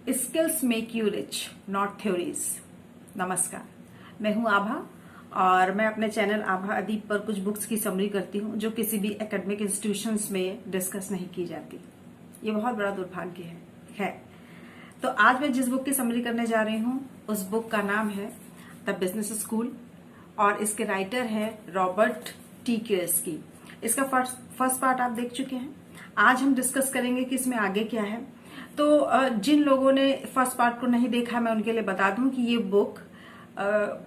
Skills make you rich, not theories. नमस्कार, मैं हूं आभा और मैं अपने चैनल आभा अदीप पर कुछ बुक्स की समरी करती हूं जो किसी भी एकेडमिक इंस्टीट्यूशंस में डिस्कस नहीं की जाती। ये बहुत बड़ा दुर्भाग्य है। तो आज मैं जिस बुक की समरी करने जा रही हूं उस बुक का नाम है द बिजनेस स्कूल और इसके राइटर है रॉबर्ट टी कियोसाकी। इसका फर्स्ट पार्ट आप देख चुके हैं। आज हम डिस्कस करेंगे कि इसमें आगे क्या है। तो जिन लोगों ने फर्स्ट पार्ट को नहीं देखा, मैं उनके लिए बता दूं कि ये बुक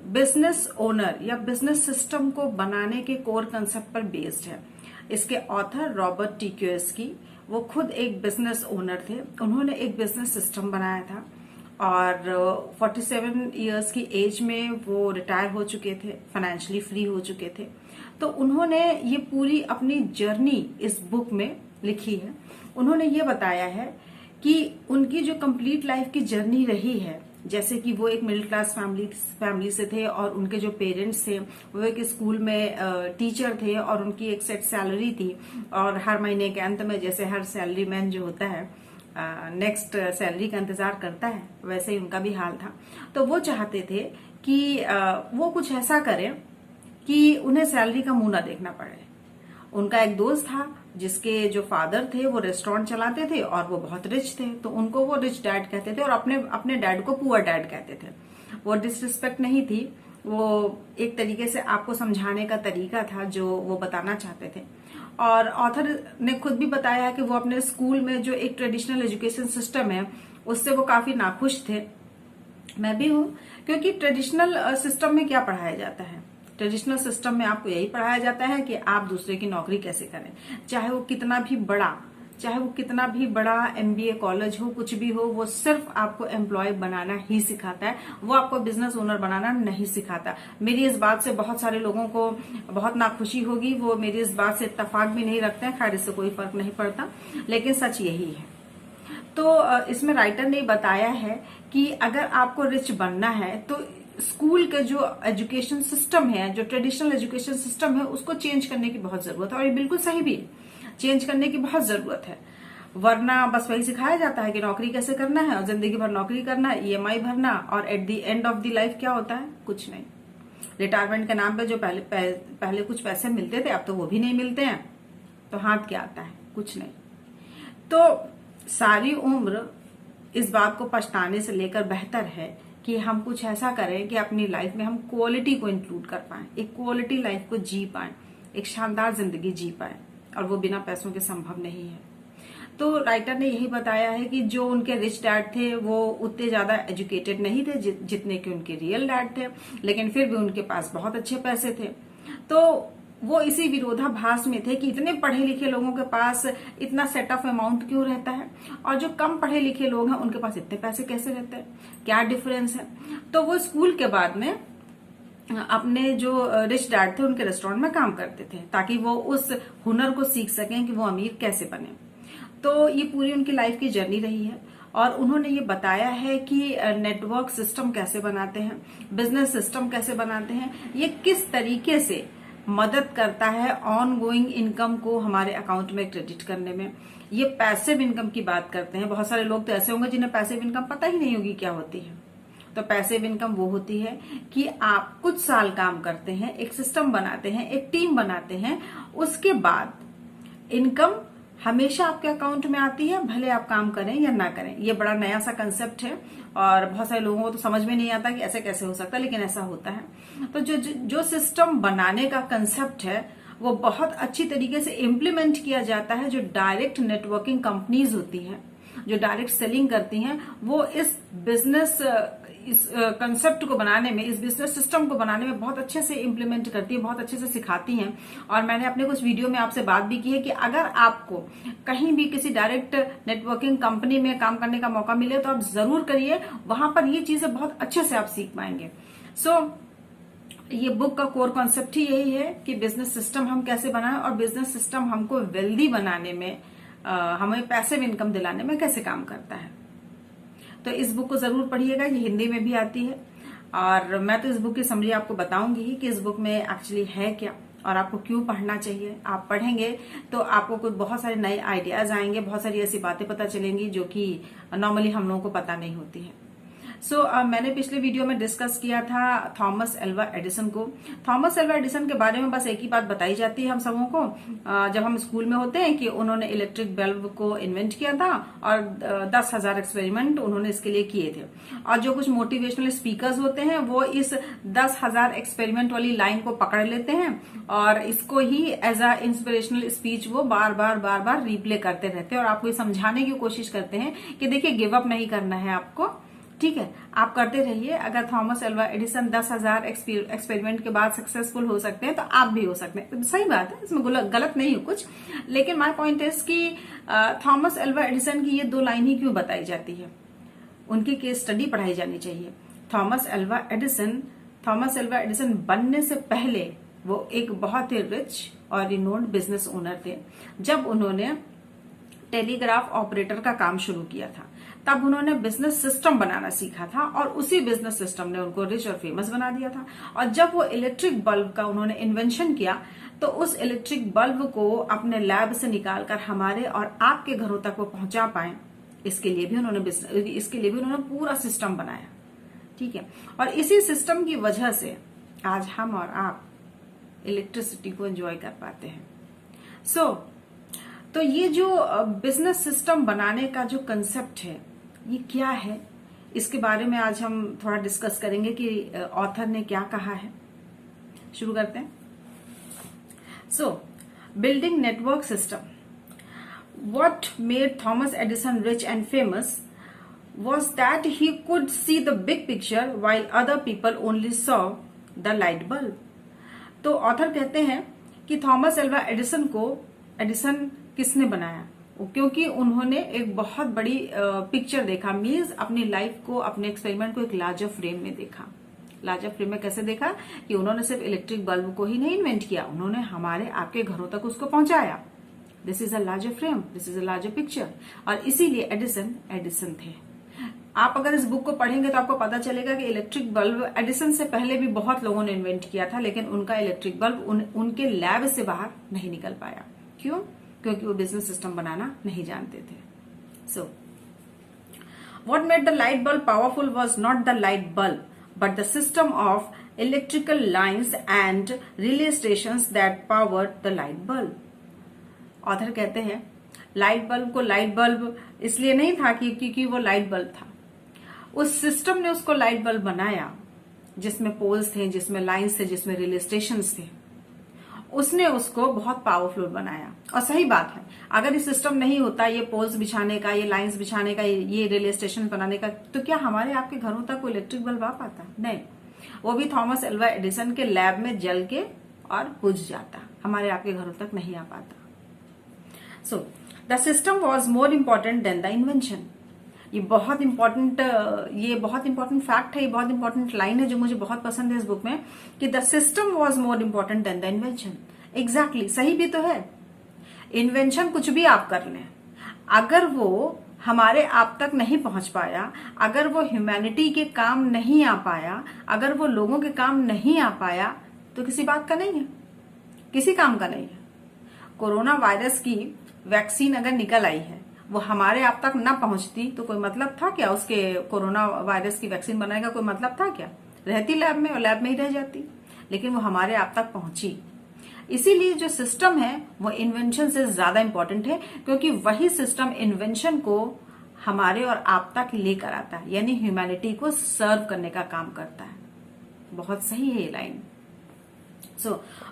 बिजनेस ओनर या बिजनेस सिस्टम को बनाने के कोर कंसेप्ट पर बेस्ड है। इसके ऑथर रॉबर्ट टी कियोसाकी, वो खुद एक बिजनेस ओनर थे। उन्होंने एक बिजनेस सिस्टम बनाया था और 47 इयर्स की एज में वो रिटायर हो चुके थे, फाइनेंशियली फ्री हो चुके थे। तो उन्होंने ये पूरी अपनी जर्नी इस बुक में लिखी है। उन्होंने ये बताया है कि उनकी जो कंप्लीट लाइफ की जर्नी रही है, जैसे कि वो एक मिडिल क्लास फैमिली से थे और उनके जो पेरेंट्स थे वो एक स्कूल में टीचर थे और उनकी एक सेट सैलरी थी और हर महीने के अंत में, जैसे हर सैलरी मैन जो होता है नेक्स्ट सैलरी का इंतजार करता है, वैसे ही उनका भी हाल था। तो वो चाहते थे कि वो कुछ ऐसा करें कि उन्हें सैलरी का मुंह ना देखना पड़े। उनका एक दोस्त था जिसके जो फादर थे वो रेस्टोरेंट चलाते थे और वो बहुत रिच थे, तो उनको वो रिच डैड कहते थे और अपने डैड को पुअर डैड कहते थे। वो डिसरिस्पेक्ट नहीं थी, वो एक तरीके से आपको समझाने का तरीका था जो वो बताना चाहते थे। और ऑथर ने खुद भी बताया है कि वो अपने स्कूल में जो एक ट्रेडिशनल एजुकेशन सिस्टम है उससे वो काफी नाखुश थे। मैं भी हूं, क्योंकि ट्रेडिशनल सिस्टम में क्या पढ़ाया जाता है? ट्रेडिशनल सिस्टम में आपको यही पढ़ाया जाता है कि आप दूसरे की नौकरी कैसे करें, चाहे वो कितना भी बड़ा एमबीए कॉलेज हो, कुछ भी हो, वो सिर्फ आपको एम्प्लॉय बनाना ही सिखाता है, वो आपको बिजनेस ओनर बनाना नहीं सिखाता। मेरी इस बात से बहुत सारे लोगों को बहुत नाखुशी होगी, वो मेरी इस बात से इत्तेफाक भी नहीं रखते हैं। खैर, इससे कोई फर्क नहीं पड़ता, लेकिन सच यही है। तो इसमें राइटर ने बताया है कि अगर आपको रिच बनना है तो स्कूल का जो एजुकेशन सिस्टम है, जो ट्रेडिशनल एजुकेशन सिस्टम है, उसको चेंज करने की बहुत जरूरत है। और ये बिल्कुल सही भी है, चेंज करने की बहुत जरूरत है। वरना बस वही सिखाया जाता है कि नौकरी कैसे करना है और जिंदगी भर नौकरी करना, ईएमआई भरना, और at the end of the life क्या होता है? कुछ नहीं। रिटायरमेंट के नाम पे जो पहले कुछ पैसे मिलते थे, अब तो वो भी नहीं मिलते हैं, तो हाथ क्या आता है? कुछ नहीं। तो सारी उम्र इस बात को पछताने से लेकर बेहतर है कि हम कुछ ऐसा करें कि अपनी लाइफ में हम क्वालिटी को इंक्लूड कर पाएं, एक क्वालिटी लाइफ को जी पाएं, एक शानदार जिंदगी जी पाएं, और वो बिना पैसों के संभव नहीं है। तो राइटर ने यही बताया है कि जो उनके रिच डैड थे वो उतने ज्यादा एजुकेटेड नहीं थे जितने कि उनके रियल डैड थे, लेकिन फिर भी उनके पास बहुत अच्छे पैसे थे। तो वो इसी विरोधाभास में थे कि इतने पढ़े लिखे लोगों के पास इतना सेट ऑफ अमाउंट क्यों रहता है और जो कम पढ़े लिखे लोग हैं उनके पास इतने पैसे कैसे रहते हैं, क्या डिफरेंस है? तो वो स्कूल के बाद में अपने जो रिच डैड थे उनके रेस्टोरेंट में काम करते थे ताकि वो उस हुनर को सीख सकें कि वो अमीर कैसे बने। तो ये पूरी उनकी लाइफ की जर्नी रही है और उन्होंने ये बताया है कि नेटवर्क सिस्टम कैसे बनाते हैं, बिजनेस सिस्टम कैसे बनाते हैं, ये किस तरीके से मदद करता है ऑन गोइंग इनकम को हमारे अकाउंट में क्रेडिट करने में। ये पैसिव इनकम की बात करते हैं। बहुत सारे लोग तो ऐसे होंगे जिन्हें पैसिव इनकम पता ही नहीं होगी क्या होती है। तो पैसिव इनकम वो होती है कि आप कुछ साल काम करते हैं, एक सिस्टम बनाते हैं, एक टीम बनाते हैं, उसके बाद इनकम हमेशा आपके अकाउंट में आती है, भले आप काम करें या ना करें। ये बड़ा नया सा कंसेप्ट है और बहुत सारे लोगों को तो समझ में नहीं आता कि ऐसे कैसे हो सकता है, लेकिन ऐसा होता है। तो जो सिस्टम बनाने का कंसेप्ट है वो बहुत अच्छी तरीके से इम्प्लीमेंट किया जाता है। जो डायरेक्ट नेटवर्किंग कंपनीज होती हैं, जो डायरेक्ट सेलिंग करती हैं, वो इस बिजनेस इस कंसेप्ट को बनाने में, इस बिजनेस सिस्टम को बनाने में बहुत अच्छे से इम्प्लीमेंट करती है, बहुत अच्छे से सिखाती हैं। और मैंने अपने कुछ वीडियो में आपसे बात भी की है कि अगर आपको कहीं भी किसी डायरेक्ट नेटवर्किंग कंपनी में काम करने का मौका मिले तो आप जरूर करिए, वहां पर ये चीजें बहुत अच्छे से आप सीख पाएंगे। ये बुक का कोर कॉन्सेप्ट ही यही है कि बिजनेस सिस्टम हम कैसे बनाएं और बिजनेस सिस्टम हमको वेल्दी बनाने में, हमें पैसिव इनकम दिलाने में कैसे काम करता है। तो इस बुक को जरूर पढ़िएगा, ये हिंदी में भी आती है और मैं तो इस बुक की समरी आपको बताऊंगी ही कि इस बुक में एक्चुअली है क्या और आपको क्यों पढ़ना चाहिए। आप पढ़ेंगे तो आपको कुछ बहुत सारे नए आइडियाज आएंगे, बहुत सारी ऐसी बातें पता चलेंगी जो कि नॉर्मली हम लोगों को पता नहीं होती है। मैंने पिछले वीडियो में डिस्कस किया था थॉमस एल्वा एडिसन को। थॉमस एल्वा एडिसन के बारे में बस एक ही बात बताई जाती है हम सबों को जब हम स्कूल में होते हैं कि उन्होंने इलेक्ट्रिक बल्ब को इन्वेंट किया था और 10,000 एक्सपेरिमेंट उन्होंने इसके लिए किए थे। और जो कुछ मोटिवेशनल स्पीकर्स होते हैं वो इस 10,000 एक्सपेरिमेंट वाली लाइन को पकड़ लेते हैं और इसको ही एज अ इंस्पिरेशनल स्पीच वो बार बार रिप्ले करते रहते हैं और आपको ये समझाने की कोशिश करते हैं कि देखिए गिव अप नहीं करना है आपको, ठीक है, आप करते रहिए। अगर थॉमस एल्वा एडिसन 10,000 एक्सपेरिमेंट के बाद सक्सेसफुल हो सकते हैं तो आप भी हो सकते हैं। सही बात है, इसमें गलत नहीं हो कुछ, लेकिन माय पॉइंट इज कि थॉमस एल्वा एडिसन की ये 2 लाइन ही क्यों बताई जाती है, उनकी केस स्टडी पढ़ाई जानी चाहिए। थॉमस एल्वा एडिसन बनने से पहले वो एक बहुत ही रिच और रिनोन्ड बिजनेस ओनर थे। जब उन्होंने टेलीग्राफ ऑपरेटर का काम शुरू किया था तब उन्होंने बिजनेस सिस्टम बनाना सीखा था और उसी बिजनेस सिस्टम ने उनको रिच और फेमस बना दिया था। और जब वो इलेक्ट्रिक बल्ब का उन्होंने इन्वेंशन किया तो उस इलेक्ट्रिक बल्ब को अपने लैब से निकालकर हमारे और आपके घरों तक वो पहुंचा पाए, इसके लिए भी उन्होंने पूरा सिस्टम बनाया, ठीक है। और इसी सिस्टम की वजह से आज हम और आप इलेक्ट्रिसिटी को एंजॉय कर पाते हैं। तो ये जो बिजनेस सिस्टम बनाने का जो कंसेप्ट है ये क्या है, इसके बारे में आज हम थोड़ा डिस्कस करेंगे कि ऑथर ने क्या कहा है। शुरू करते हैं। Building network system. What made Thomas Edison rich and famous was that he could see the big picture while other people only saw the light bulb. तो ऑथर कहते हैं कि थॉमस एल्वा एडिसन किसने बनाया, क्योंकि उन्होंने एक बहुत बड़ी पिक्चर देखा, मीन्स अपनी लाइफ को, अपने एक्सपेरिमेंट को एक लार्जर फ्रेम में देखा। लार्जर फ्रेम में कैसे देखा कि उन्होंने सिर्फ इलेक्ट्रिक बल्ब को ही नहीं इन्वेंट किया, उन्होंने हमारे आपके घरों तक उसको पहुंचाया। This is a larger frame, this is a larger picture. और इसीलिए एडिसन थे। आप अगर इस बुक को पढ़ेंगे तो आपको पता चलेगा कि इलेक्ट्रिक बल्ब एडिसन से पहले भी बहुत लोगों ने इन्वेंट किया था, लेकिन उनका इलेक्ट्रिक बल्ब उनके लैब से बाहर नहीं निकल पाया। क्यों? क्योंकि वो बिजनेस सिस्टम बनाना नहीं जानते थे। What made the light bulb powerful was not the light bulb but the system of electrical lines and relay stations that powered the light bulb. Author कहते हैं लाइट बल्ब को लाइट बल्ब इसलिए नहीं था क्योंकि वो लाइट बल्ब था, उस सिस्टम ने उसको लाइट बल्ब बनाया जिसमें पोल्स थे, जिसमें लाइन्स थे, जिसमें रिले स्टेशंस थे। उसने उसको बहुत पावरफुल बनाया। और सही बात है, अगर ये सिस्टम नहीं होता, ये पोल्स बिछाने का, ये लाइंस बिछाने का, ये रेलवे स्टेशन बनाने का, तो क्या हमारे आपके घरों तक कोई इलेक्ट्रिक बल्ब आ पाता? नहीं, वो भी थॉमस एल्वा एडिसन के लैब में जल के और बुझ जाता, हमारे आपके घरों तक नहीं आ पाता। The system was more important then the invention. ये बहुत इंपॉर्टेंट फैक्ट है, ये बहुत इंपॉर्टेंट लाइन है जो मुझे बहुत पसंद है इस बुक में, कि the system was more important then the invention. Exactly, सही भी तो है। इन्वेंशन कुछ भी आप कर लें, अगर वो हमारे आप तक नहीं पहुंच पाया, अगर वो ह्यूमैनिटी के काम नहीं आ पाया, अगर वो लोगों के काम नहीं आ पाया, तो किसी बात का नहीं है, किसी काम का नहीं है। कोरोना वायरस की वैक्सीन अगर निकल आई है, वो हमारे आप तक ना पहुंचती तो कोई मतलब था क्या? उसके कोरोना वायरस की वैक्सीन बनाने का कोई मतलब था क्या? रहती लैब में और लैब में ही रह जाती, लेकिन वो हमारे आप तक पहुंची। इसीलिए जो सिस्टम है वो इन्वेंशन से ज्यादा इंपॉर्टेंट है, क्योंकि वही सिस्टम इन्वेंशन को हमारे और आप तक लेकर आता है, यानी ह्यूमैनिटी को सर्व करने का काम करता है। बहुत सही है ये line.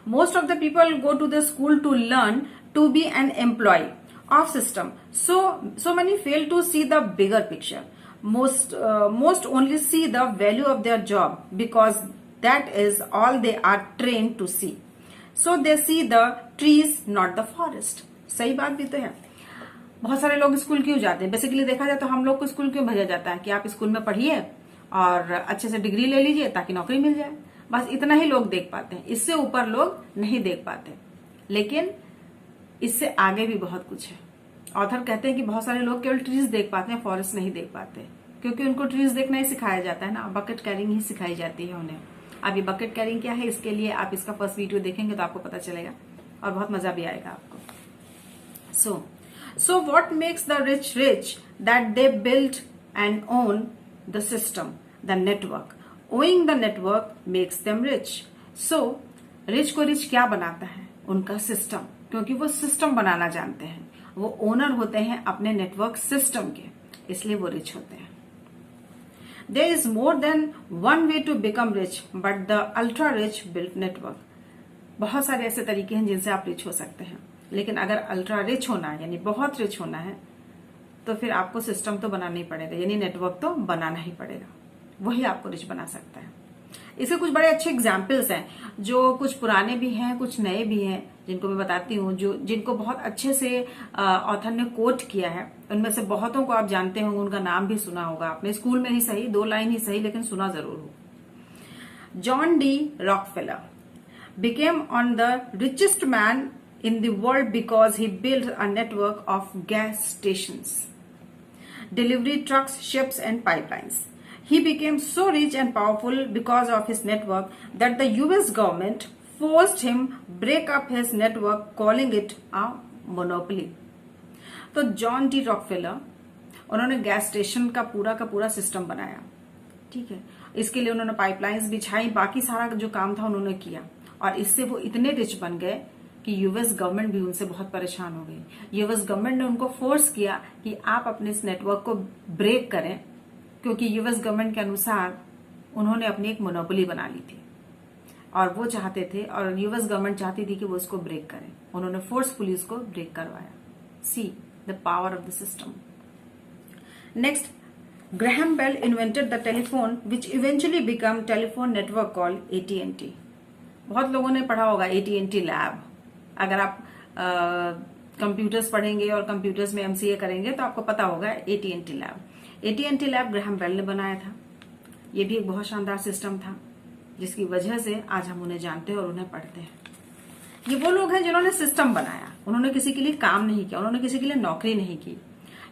Most of the people go to the school to learn to be an employ of system, so many fail to see the bigger picture. Most only see the value of their job because that is all they are trained to see, so they see the trees not the forest. सही बात भी तो है। बहुत सारे लोग school क्यों जाते हैं? बेसिकली देखा जाए तो हम लोग को स्कूल क्यों भेजा जाता है कि आप स्कूल में पढ़िए और अच्छे से डिग्री ले लीजिए ताकि नौकरी मिल जाए। बस इतना ही लोग देख पाते हैं, इससे ऊपर लोग नहीं देख पाते। लेकिन इससे आगे भी बहुत कुछ है। ऑथर कहते हैं कि बहुत सारे लोग केवल ट्रीज देख पाते हैं, फॉरेस्ट नहीं देख पाते, क्योंकि उनको ट्रीज देखना ही सिखाया जाता है ना, बकेट कैरिंग ही सिखाई जाती है उन्हें। अब ये बकेट कैरिंग क्या है, इसके लिए आप इसका फर्स्ट वीडियो देखेंगे तो आपको पता चलेगा और बहुत मजा भी आएगा आपको. So what makes the rich rich? That they build and own the system, the network. Owning the network makes them rich. So rich को rich क्या बनाता है? उनका सिस्टम, क्योंकि वो सिस्टम बनाना जानते हैं. वो ओनर होते हैं अपने नेटवर्क सिस्टम के, इसलिए वो रिच होते हैं. There is more than one way to become rich, but the ultra rich build network. बहुत सारे ऐसे तरीके हैं जिनसे आप रिच हो सकते हैं, लेकिन अगर अल्ट्रा रिच होना है यानी बहुत रिच होना है तो फिर आपको सिस्टम तो बनाना ही पड़ेगा, यानी नेटवर्क तो बनाना ही पड़ेगा. वही आपको रिच बना सकता है. इसके कुछ बड़े अच्छे एग्जाम्पल्स हैं, जो कुछ पुराने भी हैं कुछ नए भी हैं, जिनको मैं बताती हूँ, जो जिनको बहुत अच्छे से ऑथर ने कोट किया है. उनमें से बहुतों को आप जानते होंगे, उनका नाम भी सुना होगा आपने, स्कूल में ही सही, 2 लाइन ही सही, लेकिन सुना जरूर हो. John D Rockefeller became on the richest man in the world because he built a network of gas stations, delivery trucks, ships and pipelines. He became so rich and powerful because of his network that the US government forced him break up his network, calling it a monopoly. तो John D Rockefeller, उन्होंने gas station का पूरा system बनाया. ठीक है, इसके लिए उन्होंने पाइपलाइंस बिछाई, बाकी सारा जो काम था उन्होंने किया, और इससे वो इतने रिच बन गए कि यूएस गवर्नमेंट भी उनसे बहुत परेशान हो गई. यूएस गवर्नमेंट ने उनको फोर्स किया कि आप अपने इस नेटवर्क को ब्रेक करें, क्योंकि यूएस गवर्नमेंट के अनुसार उन्होंने अपनी एक मोनोपोली बना ली थी और वो चाहते थे, और यूएस गवर्नमेंट चाहती थी कि वो उसको ब्रेक करें. उन्होंने फोर्सफुली उसको ब्रेक करवाया. See the power of the system. Next, Graham Bell invented the telephone which eventually become telephone network called AT&T. बहुत लोगों ने पढ़ा होगा AT&T लैब. अगर आप कंप्यूटर्स पढ़ेंगे और कंप्यूटर्स में MCA करेंगे तो आपको पता होगा AT&T lab. AT&T lab Graham bell ने बनाया था. ये भी एक बहुत शानदार सिस्टम था, जिसकी वजह से आज हम उन्हें जानते हैं और उन्हें पढ़ते हैं. ये वो लोग हैं जिन्होंने सिस्टम बनाया, उन्होंने किसी के लिए काम नहीं किया, उन्होंने किसी के लिए नौकरी नहीं की.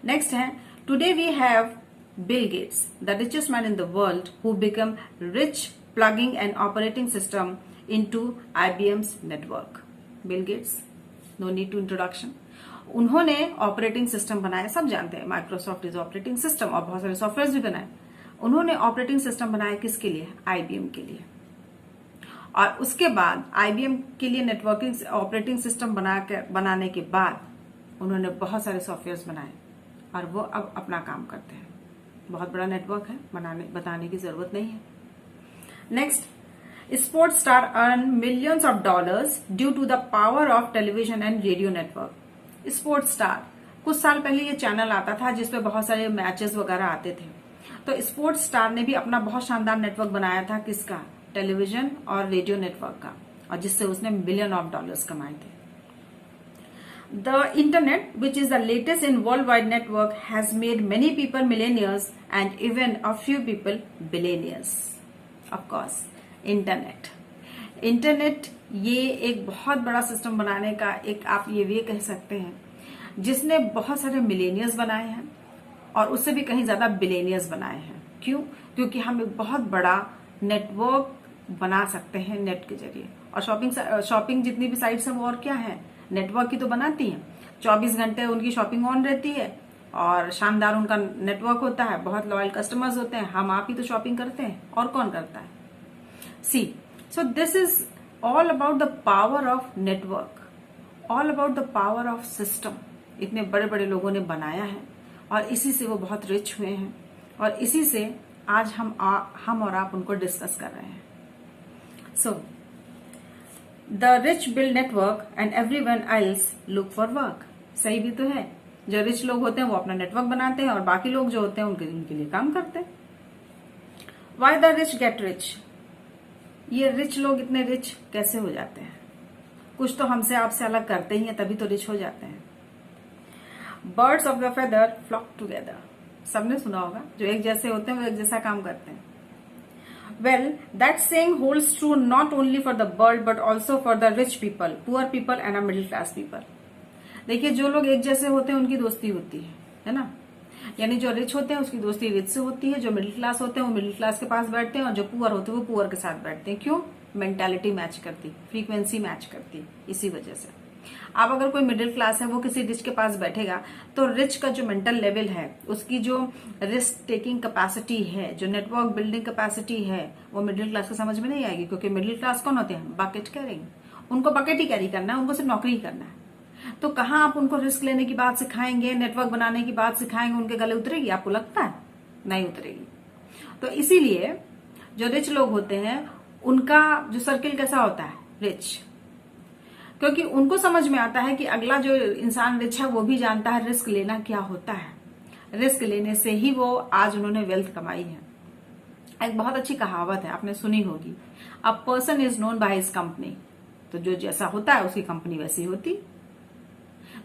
नेक्स्ट है, today we have Bill Gates, the richest man in the world, who became rich plugging an operating system into IBM's network. Bill Gates, no need to introduction. उन्होंने ऑपरेटिंग सिस्टम बनाया, सब जानते हैं माइक्रोसॉफ्ट इज ऑपरेटिंग सिस्टम, और बहुत सारे software भी बनाए. उन्होंने ऑपरेटिंग सिस्टम बनाया किसके लिए? IBM के लिए. और उसके बाद IBM के लिए नेटवर्किंग ऑपरेटिंग सिस्टम बनाने के बाद उन्होंने बहुत सारे सॉफ्टवेयर बनाए और वो अब अपना काम करते हैं. बहुत बड़ा नेटवर्क है, बताने की जरूरत नहीं है. Next, sports star earn millions of dollars due to the power of television and radio network. Sports star, कुछ साल पहले ये चैनल आता था जिसपे बहुत सारे मैचेस वगैरह आते थे. तो स्पोर्ट्स स्टार ने भी अपना बहुत शानदार नेटवर्क बनाया था. किसका? टेलीविजन और रेडियो नेटवर्क का, और जिससे उसने मिलियन ऑफ डॉलर्स कमाए थे. The internet, which is the latest in worldwide network, has made many people millionaires and even a few people billionaires. Of course, internet ये एक बहुत बड़ा सिस्टम बनाने का एक, आप ये कह सकते हैं, जिसने बहुत सारे मिलेनियर्स बनाए हैं और उससे भी कहीं ज्यादा बिलेनियर्स बनाए हैं. क्यों? क्योंकि हम एक बहुत बड़ा नेटवर्क बना सकते हैं नेट के जरिए. और शॉपिंग जितनी भी साइट्स हैं वो और क्या है? नेटवर्क ही तो बनाती हैं. 24 घंटे उनकी शॉपिंग ऑन रहती है और शानदार उनका नेटवर्क होता है, बहुत लॉयल कस्टमर्स होते हैं. हम आप ही तो शॉपिंग करते हैं, और कौन करता है? See, so this is all about the power of network, all about the power of system. इतने बड़े बड़े लोगों ने बनाया है और इसी से वो बहुत रिच हुए हैं, और इसी से आज हम और आप उनको डिस्कस कर रहे हैं. So the rich build network and everyone else look for work. सही भी तो है, जो रिच लोग होते हैं वो अपना नेटवर्क बनाते हैं और बाकी लोग जो होते हैं उनके लिए काम करते हैं. Why the rich get rich. ये रिच लोग इतने रिच कैसे हो जाते हैं? कुछ तो हमसे आपसे अलग करते ही हैं, तभी तो रिच हो जाते हैं. Birds of the feather flock together. सबने सुना होगा, जो एक जैसे होते हैं वो एक जैसा काम करते हैं. Well, that saying holds true not only for the bird but also for the rich people, poor people and a middle class people. देखिए, जो लोग एक जैसे होते हैं उनकी दोस्ती होती है ना. यानी जो रिच होते हैं उसकी दोस्ती रिच से होती है, जो मिडिल क्लास होते हैं वो मिडिल क्लास के पास बैठते हैं, और जो पुअर होते हैं वो पुअर के साथ बैठते हैं। क्यों? मेंटालिटी मैच करती, फ्रीक्वेंसी मैच करती, इसी वजह से। अब अगर कोई मिडिल क्लास है वो किसी रिच के पास बैठेगा तो रिच का जो मेंटल लेवल है, उसकी जो रिस्क टेकिंग कैपेसिटी है, जो नेटवर्क बिल्डिंग कैपेसिटी है, वो मिडिल क्लास को समझ में नहीं आएगी। क्योंकि मिडिल क्लास कौन होते हैं? Bucket carrying. उनको बकेट ही कैरी करना है, उनको सिर्फ नौकरी ही करना है। तो कहाँ आप उनको रिस्क लेने की बात सिखाएंगे, नेटवर्क बनाने की बात सिखाएंगे, उनके गले उतरेगी? आपको लगता है नहीं उतरेगी। तो इसीलिए जो रिच लोग होते हैं उनका जो सर्किल कैसा होता है? रिच। क्योंकि उनको समझ में आता है कि अगला जो इंसान रिच है वो भी जानता है रिस्क लेना क्या होता है। रिस्क लेने से ही वो आज उन्होंने वेल्थ कमाई है। एक बहुत अच्छी कहावत है, आपने सुनी होगी, a person is known by his company. तो जो जैसा होता है उसकी कंपनी वैसी होती।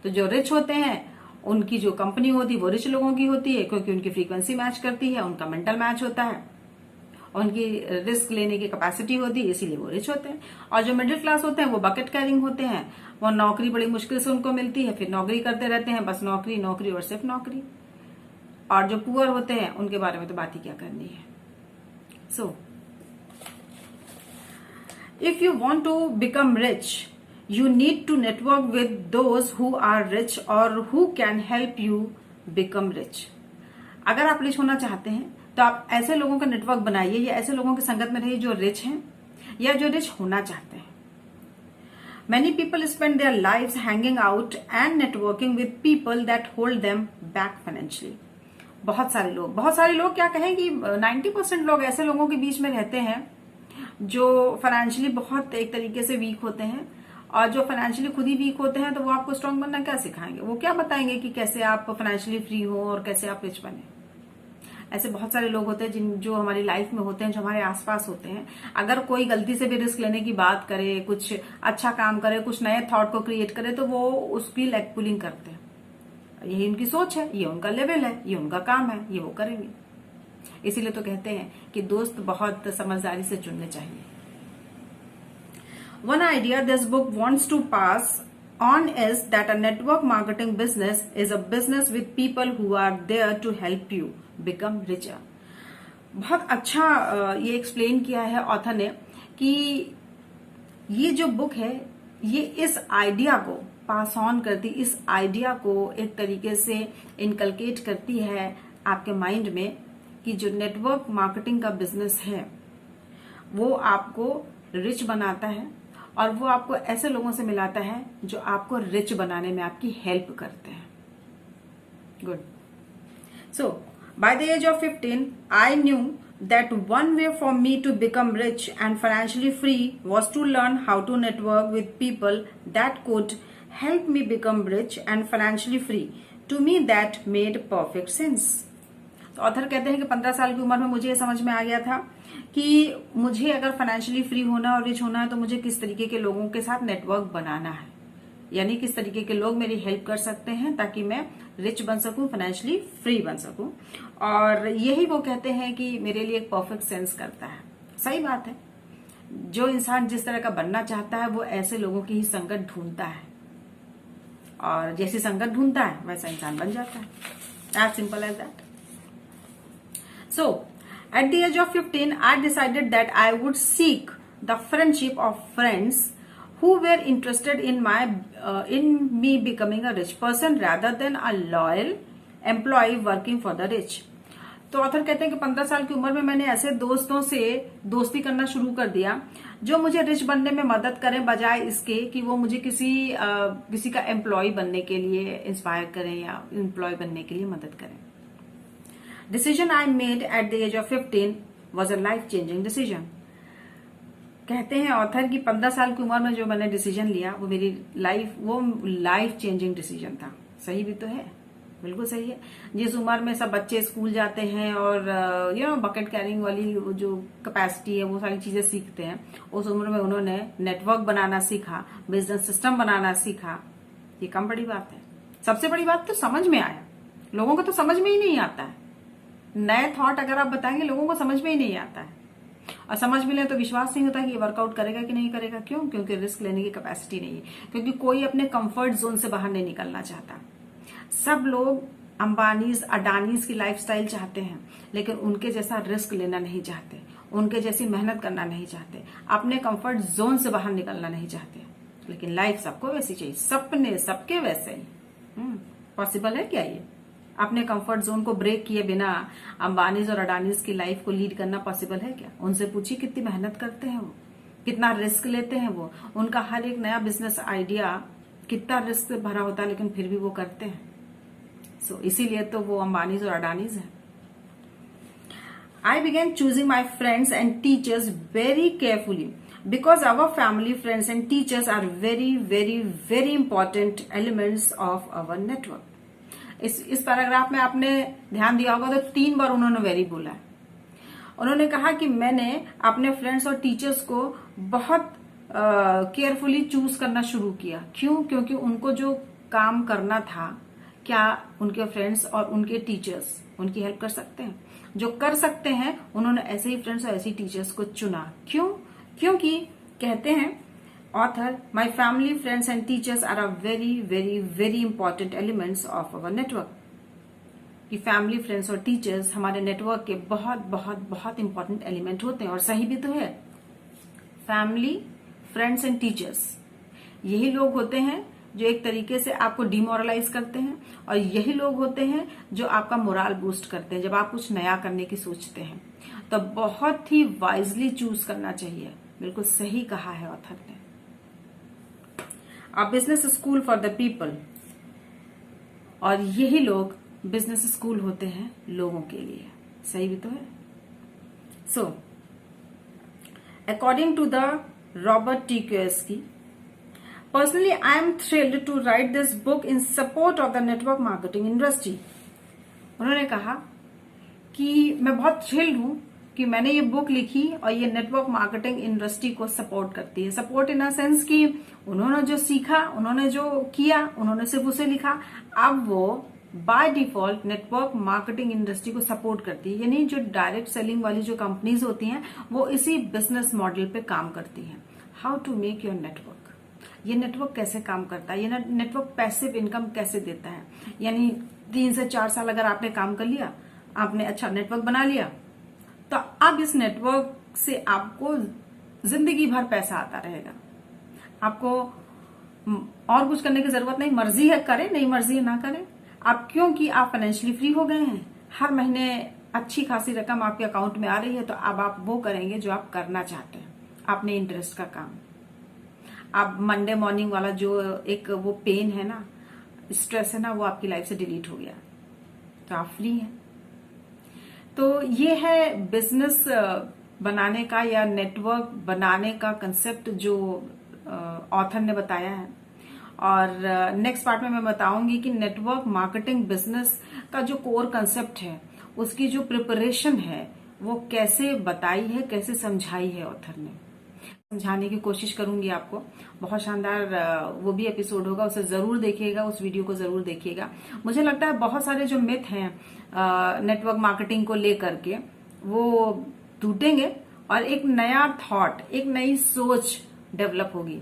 तो जो रिच होते हैं उनकी जो कंपनी होती है वो रिच लोगों की होती है, क्योंकि उनकी फ्रीक्वेंसी मैच करती है, उनका मेंटल मैच होता है, उनकी रिस्क लेने की कैपेसिटी होती है, इसीलिए वो रिच होते हैं। और जो मिडिल क्लास होते हैं वो बकेट कैरिंग होते हैं, वो नौकरी बड़ी मुश्किल से उनको मिलती है, फिर नौकरी करते रहते हैं, बस नौकरी नौकरी और सिर्फ नौकरी। और जो पुअर होते हैं उनके बारे में तो बात ही क्या करनी है। So if you want to become rich, you need to network with those who are rich or who can help you become rich। अगर आप रिच होना चाहते हैं तो आप ऐसे लोगों का नेटवर्क बनाइए या ऐसे लोगों की संगत में रहिए जो रिच हैं या जो रिच होना चाहते हैं। Many people spend their lives hanging out and networking with people that hold them back financially। बहुत सारे लोग क्या कहें कि 90% लोग ऐसे लोगों के बीच में रहते हैं जो फाइनेंशियली बहुत एक तरीके से वीक होते हैं। और जो फाइनेंशियली खुद ही वीक होते हैं तो वो आपको स्ट्रांग बनना क्या सिखाएंगे? वो क्या बताएंगे कि कैसे आप फाइनेंशियली फ्री हो और कैसे आप रिच बने। ऐसे बहुत सारे लोग होते हैं जो हमारी लाइफ में होते हैं, जो हमारे आसपास होते हैं। अगर कोई गलती से भी रिस्क लेने की बात करे, कुछ अच्छा काम करे, कुछ नए थॉट को क्रिएट करे, तो वो उसकी लेग पुलिंग करते हैं। यही उनकी सोच है, ये उनका लेवल है, ये उनका काम है, ये वो करेंगे। इसीलिए तो कहते हैं कि दोस्त बहुत समझदारी से चुनने चाहिए। One idea this book wants to pass on is that a network marketing business is a business with people who are there to help you become richer। बहुत अच्छा ये एक्सप्लेन किया है ऑथर ने कि ये जो बुक है ये इस आइडिया को पास ऑन करती, इस आइडिया को एक तरीके से इनकलकेट करती है आपके माइंड में कि जो नेटवर्क मार्केटिंग का बिजनेस है वो आपको रिच बनाता है और वो आपको ऐसे लोगों से मिलाता है जो आपको रिच बनाने में आपकी हेल्प करते हैं। Good. So by the age of 15 I knew that one way for me to become rich and financially free was to learn how to network with people that could help me become rich and financially free। To me that made perfect sense। तो author कहते हैं कि 15 साल की उम्र में मुझे ये समझ में आ गया था कि मुझे अगर फाइनेंशियली फ्री होना और रिच होना है तो मुझे किस तरीके के लोगों के साथ नेटवर्क बनाना है, यानी किस तरीके के लोग मेरी हेल्प कर सकते हैं ताकि मैं रिच बन सकूं, फाइनेंशियली फ्री बन सकूं। और यही वो कहते हैं कि मेरे लिए एक परफेक्ट सेंस करता है। सही बात है, जो इंसान जिस तरह का बनना चाहता है वो ऐसे लोगों की ही संगत ढूंढता है और जैसी संगत ढूंढता है वैसा इंसान बन जाता है। As simple as that. So, at the age of 15, I decided that I would seek the friendship of friends who were interested in me becoming a rich person rather than a loyal employee working for the rich। तो author कहते हैं कि 15 साल की उम्र में मैंने ऐसे दोस्तों से दोस्ती करना शुरू कर दिया जो मुझे रिच बनने में मदद करें, बजाय इसके कि वो मुझे किसी का एम्प्लॉय बनने के लिए इंस्पायर करें या एम्प्लॉय बनने के लिए मदद करें। Decision I made at the age of 15 was a life changing decision। कहते हैं ऑथर कि 15 साल की उम्र में जो मैंने डिसीजन लिया वो मेरी लाइफ चेंजिंग डिसीजन था। सही भी तो है, बिल्कुल सही है। जिस उम्र में सब बच्चे स्कूल जाते हैं और बकेट कैरिंग वाली जो कैपेसिटी है वो सारी चीजें सीखते हैं, उस उम्र में उन्होंने नेटवर्क बनाना सीखा, बिजनेस सिस्टम बनाना सीखा। ये कम बड़ी बात है। सबसे बड़ी बात तो समझ में आया। लोगों को तो समझ में ही नहीं आता है। नए थॉट अगर आप बताएंगे लोगों को समझ में ही नहीं आता है, और समझ में ले तो विश्वास नहीं होता कि ये वर्कआउट करेगा कि नहीं करेगा। क्यों? क्योंकि रिस्क लेने की कैपेसिटी नहीं है, क्योंकि कोई अपने कंफर्ट जोन से बाहर नहीं निकलना चाहता। सब लोग अंबानीज अडानीज की लाइफस्टाइल चाहते हैं, लेकिन उनके जैसा रिस्क लेना नहीं चाहते, उनके जैसी मेहनत करना नहीं चाहते, अपने कंफर्ट जोन से बाहर निकलना नहीं चाहते। लेकिन लाइफ सबको वैसी चाहिए, सपने सबके वैसे ही। पॉसिबल है क्या ये? अपने कंफर्ट जोन को ब्रेक किए बिना अंबानीज और अडानीज की लाइफ को लीड करना पॉसिबल है क्या? उनसे पूछिए कितनी मेहनत करते हैं वो, कितना रिस्क लेते हैं वो। उनका हर एक नया बिजनेस आइडिया कितना रिस्क भरा होता है, लेकिन फिर भी वो करते हैं। इसीलिए तो वो अंबानीज और अडानीज हैं। I began choosing my friends and teachers very carefully because our family, friends and teachers are very, very, very important elements of our network. इस पैराग्राफ में आपने ध्यान दिया होगा तो 3 बार उन्होंने वेरी बोला है। उन्होंने कहा कि मैंने अपने फ्रेंड्स और टीचर्स को बहुत केयरफुली चूज करना शुरू किया। क्यों? क्योंकि उनको जो काम करना था, क्या उनके फ्रेंड्स और उनके टीचर्स उनकी हेल्प कर सकते हैं? जो कर सकते हैं उन्होंने ऐसे ही फ्रेंड्स और ऐसी टीचर्स को चुना। क्यों? क्योंकि कहते हैं author, my family, friends and teachers are a very very very important elements of our network. कि फैमिली, फ्रेंड्स और टीचर्स हमारे नेटवर्क के बहुत बहुत बहुत इंपॉर्टेंट एलिमेंट होते हैं। और सही भी तो है। फैमिली, फ्रेंड्स एंड टीचर्स यही लोग होते हैं जो एक तरीके से आपको डिमोरलाइज करते हैं, और यही लोग होते हैं जो आपका मोरल बूस्ट करते हैं जब आप कुछ नया करने की सोचते हैं। तो बहुत ही वाइजली चूज करना चाहिए। बिल्कुल सही कहा है ऑथर ने। A business school for the people, और यही लोग बिजनेस स्कूल होते हैं लोगों के लिए। सही भी तो है। According to the Robert T Kiyosaki, Personally, I am thrilled to write this book in support of the network marketing industry. उन्होंने कहा कि मैं बहुत थ्रिल्ड हूं कि मैंने ये बुक लिखी और ये नेटवर्क मार्केटिंग इंडस्ट्री को सपोर्ट करती है। सपोर्ट इन अ सेंस कि उन्होंने जो सीखा, उन्होंने जो किया, उन्होंने सिर्फ उसे लिखा, अब वो by default network marketing industry को सपोर्ट करती है। यानी जो डायरेक्ट सेलिंग वाली जो कंपनीज होती हैं वो इसी बिजनेस मॉडल पे काम करती हैं। How to make your network, ये नेटवर्क कैसे काम करता है, ये नेटवर्क पैसिव इनकम कैसे देता है। यानी 3 से 4 साल अगर आपने काम कर लिया, आपने अच्छा नेटवर्क बना लिया, तो अब इस नेटवर्क से आपको जिंदगी भर पैसा आता रहेगा। आपको और कुछ करने की जरूरत नहीं, मर्जी है करें, नहीं मर्जी है ना करें। आप क्योंकि आप फाइनेंशियली फ्री हो गए हैं, हर महीने अच्छी खासी रकम आपके अकाउंट में आ रही है, तो अब आप वो करेंगे जो आप करना चाहते हैं, अपने इंटरेस्ट का काम। अब मंडे मॉर्निंग वाला जो एक वो पेन है ना, स्ट्रेस है ना, वो आपकी लाइफ से डिलीट हो गया, तो आप फ्री हैं। तो ये है बिजनेस बनाने का या नेटवर्क बनाने का कंसेप्ट जो ऑथर ने बताया है। और नेक्स्ट पार्ट में मैं बताऊंगी कि नेटवर्क मार्केटिंग बिजनेस का जो कोर कंसेप्ट है, उसकी जो प्रिपरेशन है वो कैसे बताई है, कैसे समझाई है ऑथर ने। समझाने की कोशिश करूंगी आपको। बहुत शानदार वो भी एपिसोड होगा, उसे जरूर देखिएगा, उस वीडियो को जरूर देखिएगा। मुझे लगता है बहुत सारे जो मिथ हैं नेटवर्क मार्केटिंग को लेकर के वो टूटेंगे और एक नया थॉट, एक नई सोच डेवलप होगी।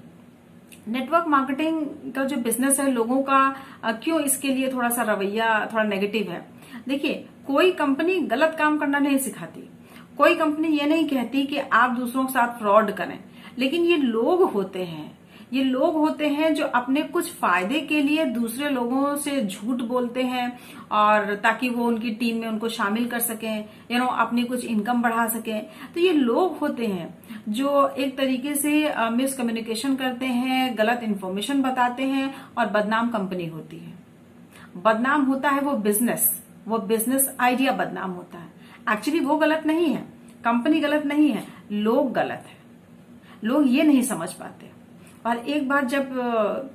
नेटवर्क मार्केटिंग का जो बिजनेस है, लोगों का क्यों इसके लिए थोड़ा सा रवैया थोड़ा नेगेटिव है। देखिए, कोई कंपनी गलत काम करना नहीं सिखाती, कोई कंपनी ये नहीं कहती कि आप दूसरों के साथ फ्रॉड करें, लेकिन ये लोग होते हैं, ये लोग होते हैं जो अपने कुछ फायदे के लिए दूसरे लोगों से झूठ बोलते हैं, और ताकि वो उनकी टीम में उनको शामिल कर सकें, अपनी कुछ इनकम बढ़ा सकें। तो ये लोग होते हैं जो एक तरीके से मिसकम्युनिकेशन करते हैं, गलत इन्फॉर्मेशन बताते हैं, और बदनाम कंपनी होती है। बदनाम होता है वो बिजनेस आइडिया बदनाम होता है। एक्चुअली वो गलत नहीं है, कंपनी गलत नहीं है, लोग गलत है। लोग ये नहीं समझ पाते। और एक बार जब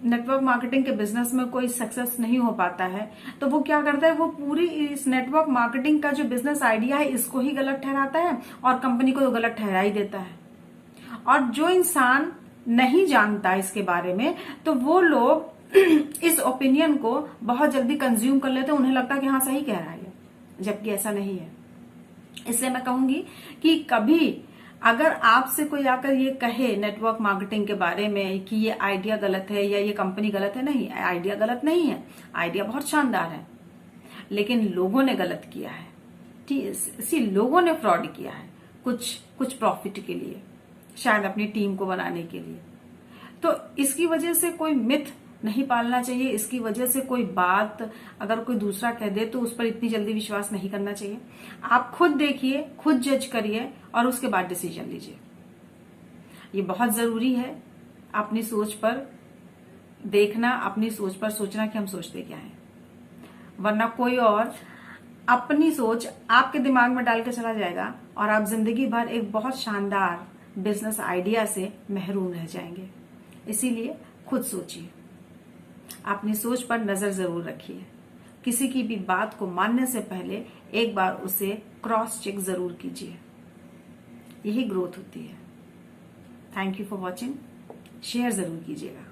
नेटवर्क मार्केटिंग के बिजनेस में कोई सक्सेस नहीं हो पाता है, तो वो क्या करता है, वो पूरी इस नेटवर्क मार्केटिंग का जो बिजनेस आइडिया है इसको ही गलत ठहराता है और कंपनी को तो गलत ठहरा ही देता है। और जो इंसान नहीं जानता इसके बारे में, तो वो लोग इस ओपिनियन को बहुत जल्दी कंज्यूम कर लेते हैं। उन्हें लगता है कि हाँ सही कह रहा है, जबकि ऐसा नहीं है। इसलिए मैं कहूंगी कि कभी अगर आपसे कोई आकर ये कहे नेटवर्क मार्केटिंग के बारे में कि ये आइडिया गलत है या ये कंपनी गलत है, नहीं, आइडिया गलत नहीं है, आइडिया बहुत शानदार है। लेकिन लोगों ने गलत किया है, इसी लोगों ने फ्रॉड किया है कुछ प्रॉफिट के लिए, शायद अपनी टीम को बनाने के लिए। तो इसकी वजह से कोई मिथ नहीं पालना चाहिए, इसकी वजह से कोई बात अगर कोई दूसरा कह दे तो उस पर इतनी जल्दी विश्वास नहीं करना चाहिए। आप खुद देखिए, खुद जज करिए और उसके बाद डिसीजन लीजिए। ये बहुत जरूरी है अपनी सोच पर देखना, अपनी सोच पर सोचना कि हम सोचते क्या हैं, वरना कोई और अपनी सोच आपके दिमाग में डाल के चला जाएगा और आप जिंदगी भर एक बहुत शानदार बिजनेस आइडिया से महरूम रह जाएंगे। इसीलिए खुद सोचिए, अपनी सोच पर नजर जरूर रखिए, किसी की भी बात को मानने से पहले एक बार उसे क्रॉस चेक जरूर कीजिए, यही ग्रोथ होती है। Thank you for watching, share जरूर कीजिएगा।